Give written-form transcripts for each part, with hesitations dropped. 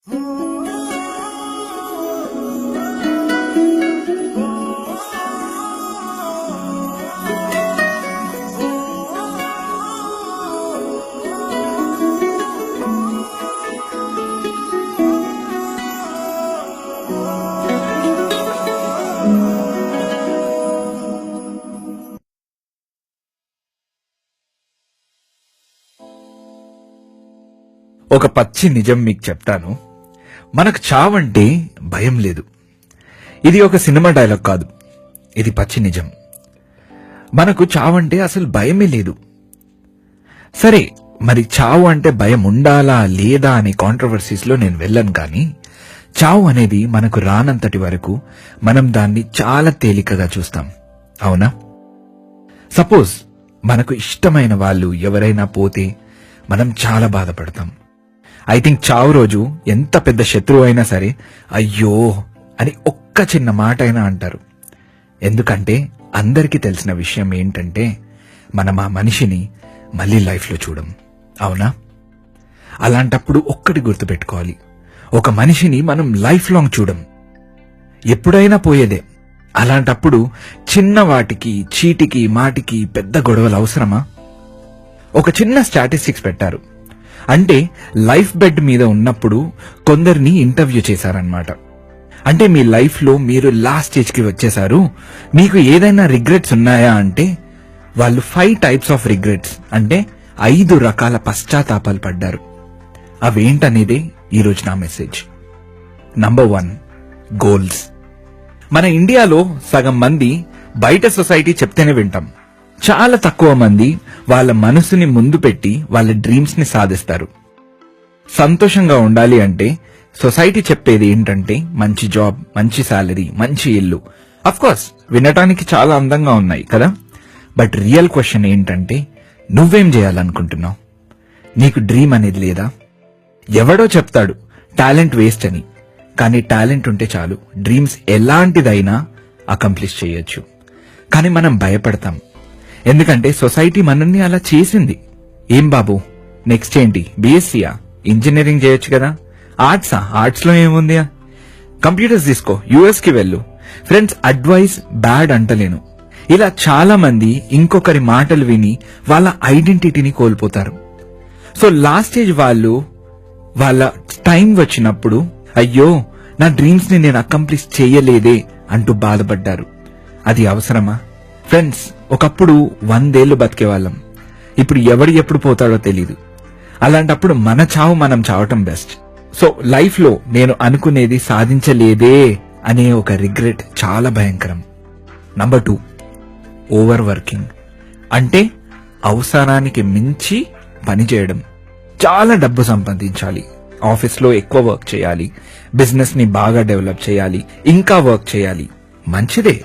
ఒక పచ్చి నిజం మీకు చెప్తాను. మనకు చావంటే భయం లేదు. ఇది ఒక సినిమా డైలాగ్ కాదు, ఇది పచ్చి నిజం. మనకు చావంటే అసలు భయమే లేదు. సరే, మరి చావు అంటే భయం ఉండాలా లేదా అనే కాంట్రవర్సీస్ లో నేను వెళ్ళను. కానీ చావు అనేది మనకు రానంతటి వరకు మనం దాన్ని చాలా తేలికగా చూస్తాం, అవునా? సపోజ్ మనకు ఇష్టమైన వాళ్ళు ఎవరైనా పోతే మనం చాలా బాధపడతాం. ఐ థింక్ చావు రోజు ఎంత పెద్ద శత్రువు అయినా సరే అయ్యో అని ఒక్క చిన్న మాట అయినా అంటారు. ఎందుకంటే అందరికీ తెలిసిన విషయం ఏంటంటే మనం ఆ మనిషిని మళ్ళీ లైఫ్లో చూడం, అవునా? అలాంటప్పుడు ఒక్కటి గుర్తుపెట్టుకోవాలి, ఒక మనిషిని మనం లైఫ్ లాంగ్ చూడం, ఎప్పుడైనా పోయేదే. అలాంటప్పుడు చిన్న వాటికి చీటికి మాటికి పెద్ద గొడవలు అవసరమా? ఒక చిన్న స్టాటిస్టిక్స్ పెట్టారు. అంటే లైఫ్ బెడ్ మీద ఉన్నప్పుడు కొందరిని ఇంటర్వ్యూ చేశారనమాట. అంటే మీ లైఫ్ లో మీరు లాస్ట్ స్టేజ్ కి వచ్చేసారు, మీకు ఏదైనా రిగ్రెట్స్ ఉన్నాయా అంటే వాళ్ళు 5 టైప్స్ ఆఫ్ రిగ్రెట్స్ అంటే 5 రకాల పశ్చాత్తాపాలు పడ్డారు. అవేంటనేదే ఈరోజు నా మెసేజ్. Number 1, goals. మన ఇండియాలో సగం మంది బయట సొసైటీ చెప్తేనే వింటాం. చాలా తక్కువ మంది వాళ్ళ మనసుని ముందు పెట్టి వాళ్ళ డ్రీమ్స్ ని సాధిస్తారు. సంతోషంగా ఉండాలి అంటే సొసైటీ చెప్పేది ఏంటంటే మంచి జాబ్, మంచి సాలరీ, మంచి ఇల్లు. అఫ్ కోర్స్ వినటానికి చాలా అందంగా ఉన్నాయి కదా. బట్ రియల్ క్వశ్చన్ ఏంటంటే నువ్వేం చేయాలనుకుంటున్నావు? నీకు డ్రీమ్ అనేది లేదా? ఎవడో చెప్తాడు టాలెంట్ వేస్ట్ అని, కానీ టాలెంట్ ఉంటే చాలు డ్రీమ్స్ ఎలాంటిదైనా అకంప్లిష్ చేయొచ్చు. కానీ మనం భయపడతాం, ఎందుకంటే సొసైటీ మనల్ని అలా చేసింది. ఏం బాబు నెక్స్ట్ ఏంటి, బీఎస్సీయా, ఇంజనీరింగ్ చేయొచ్చు కదా, ఆర్ట్సా, ఆర్ట్స్ లో ఏముంది, కంప్యూటర్స్ తీసుకో, యుఎస్ కి వెళ్ళు. ఫ్రెండ్స్, అడ్వైస్ బ్యాడ్ అంటలేను. ఇలా చాలా మంది ఇంకొకరి మాటలు విని వాళ్ళ ఐడెంటిటీని కోల్పోతారు. సో లాస్ట్ స్టేజ్ వాళ్ళు వాళ్ళ టైం వచ్చినప్పుడు అయ్యో నా డ్రీమ్స్ ని నేను అకంప్లిష్ చేయలేదే అంటూ బాధపడ్డారు. అది అవసరమా? ఫ్రెండ్స్, ఒకప్పుడు 100 ఏళ్లు బతికేవాళ్ళం, ఇప్పుడు ఎవడు ఎప్పుడు పోతాడో తెలీదు. అలాంటప్పుడు మన చావు మనం చావటం బెస్ట్. సో లైఫ్ లో నేను అనుకునేది సాధించలేదే అనే ఒక రిగ్రెట్ చాలా భయంకరం. Number 2, over working. అంటే అవసరానికి మించి పని చేయడం. చాలా డబ్బు సంపాదించాలి, ఆఫీస్ లో ఎక్కువ వర్క్ చేయాలి, బిజినెస్ ని బాగా డెవలప్ చేయాలి, ఇంకా వర్క్ చేయాలి, మంచిదే.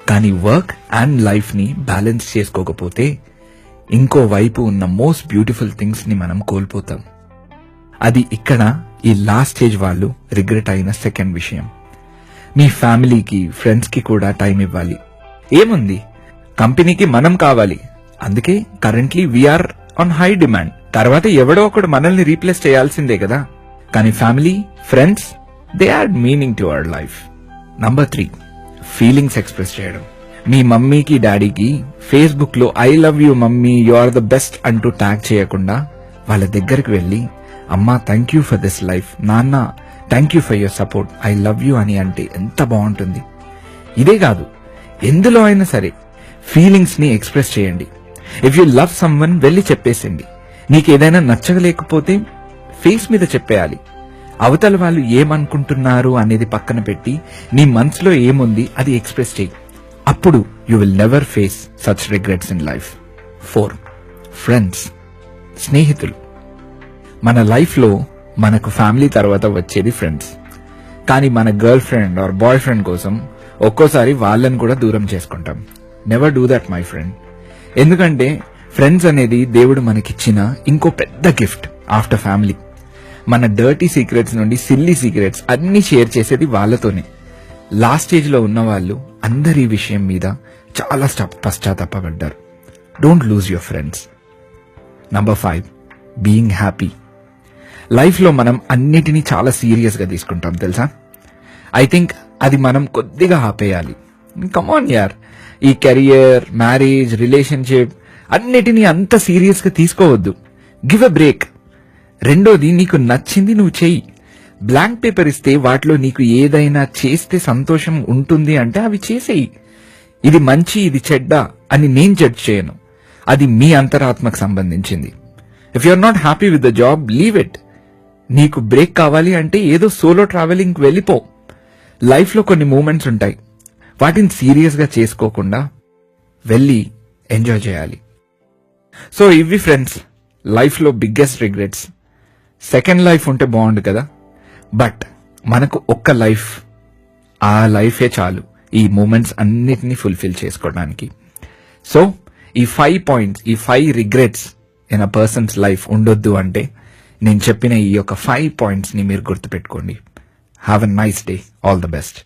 కానీ వర్క్ అండ్ లైఫ్ ని బ్యాలెన్స్ చేసుకోకపోతే ఇంకో వైపు ఉన్న మోస్ట్ బ్యూటిఫుల్ థింగ్స్ ని మనం కోల్పోతాం. అది ఇక్కడ ఈ లాస్ట్ స్టేజ్ వాళ్ళు రిగ్రెట్ అయిన సెకండ్ విషయం. మీ ఫ్యామిలీకి, ఫ్రెండ్స్ కి కూడా టైం ఇవ్వాలి. ఏముంది, కంపెనీకి మనం కావాలి, అందుకే currently we are on high demand. తర్వాత ఎవడో ఒకడు మనల్ని రీప్లేస్ చేయాల్సిందే కదా. కానీ family, friends, they are meaning to our life. Number 3, feelings express చేయడం. మీ మమ్మీకి డాడీకి ఫేస్బుక్ లో I love you mummy, you are the best అంటూ ట్యాగ్ చేయకుండా వాళ్ళ దగ్గరికి వెళ్లి అమ్మా thank you for this life, నాన్న thank you for your support, I love you అని అంటే ఎంత బాగుంటుంది. ఇదే కాదు, ఎందులో అయినా సరే ఫీలింగ్స్ ని ఎక్స్ప్రెస్ చేయండి. ఇఫ్ యూ లవ్ సమ్వన్ వెళ్ళి చెప్పేసింది. నీకేదైనా నచ్చలేకపోతే ఫేస్ మీద చెప్పేయాలి. అవతల వాళ్ళు ఏమనుకుంటున్నారు అనేది పక్కన పెట్టి నీ మనసులో ఏముంది అది ఎక్స్ప్రెస్ చేయి. అప్పుడు you will never face such regrets in life. 4, friends, స్నేహితులు. మన లైఫ్ లో మనకు ఫ్యామిలీ తర్వాత వచ్చేది ఫ్రెండ్స్. కానీ మన girl friend or boy friend కోసం ఒక్కోసారి వాళ్ళని కూడా దూరం చేసుకుంటాం. Never do that my friend. ఎందుకంటే ఫ్రెండ్స్ అనేది దేవుడు మనకిచ్చిన ఇంకో పెద్ద గిఫ్ట్ ఆఫ్టర్ ఫ్యామిలీ. మన డర్టీ సీక్రెట్స్ నుండి సిల్లీ సీక్రెట్స్ అన్ని షేర్ చేసేది వాళ్ళతోనే. లాస్ట్ స్టేజ్ లో ఉన్న వాళ్ళు అందరి విషయం మీద చాలా పశ్చాత్తాపడ్డారు. Don't lose your friends. Number 5, being happy. లైఫ్లో మనం అన్నిటినీ చాలా సీరియస్గా తీసుకుంటాం తెలుసా. ఐ థింక్ అది మనం కొద్దిగా ఆపేయాలి. కమాన్ యార్, ఈ కెరియర్, మ్యారేజ్, రిలేషన్షిప్ అన్నిటినీ అంత సీరియస్గా తీసుకోవద్దు. Give a break. రెండోది, నీకు నచ్చింది నువ్వు చెయ్యి. బ్లాంక్ పేపర్ ఇస్తే వాటిలో నీకు ఏదైనా చేస్తే సంతోషం ఉంటుంది అంటే అవి చేసేయి. ఇది మంచి, ఇది చెడ్డ అని నేను జడ్జ్ చేయను. అది మీ అంతరాత్మకు సంబంధించింది. If you are not happy with the job, leave it. నీకు బ్రేక్ కావాలి అంటే ఏదో సోలో ట్రావెలింగ్ వెళ్ళిపో. లైఫ్లో కొన్ని మూమెంట్స్ ఉంటాయి, వాటిని సీరియస్గా చేసుకోకుండా వెళ్ళి ఎంజాయ్ చేయాలి. సో ఇవి ఫ్రెండ్స్, లైఫ్లో బిగ్గెస్ట్ రిగ్రెట్స్. సెకండ్ లైఫ్ ఉంటే బాగుండు కదా, బట్ మనకు ఒక్క లైఫ్, ఆ లైఫే చాలు ఈ మూమెంట్స్ అన్నిటినీ ఫుల్ఫిల్ చేసుకోవడానికి. సో ఈ 5 పాయింట్స్, ఈ 5 regrets in a persons life ఉండొద్దు అంటే నేను చెప్పిన ఈ యొక్క 5 పాయింట్స్ని మీరు గుర్తుపెట్టుకోండి. Have a nice day. All the best.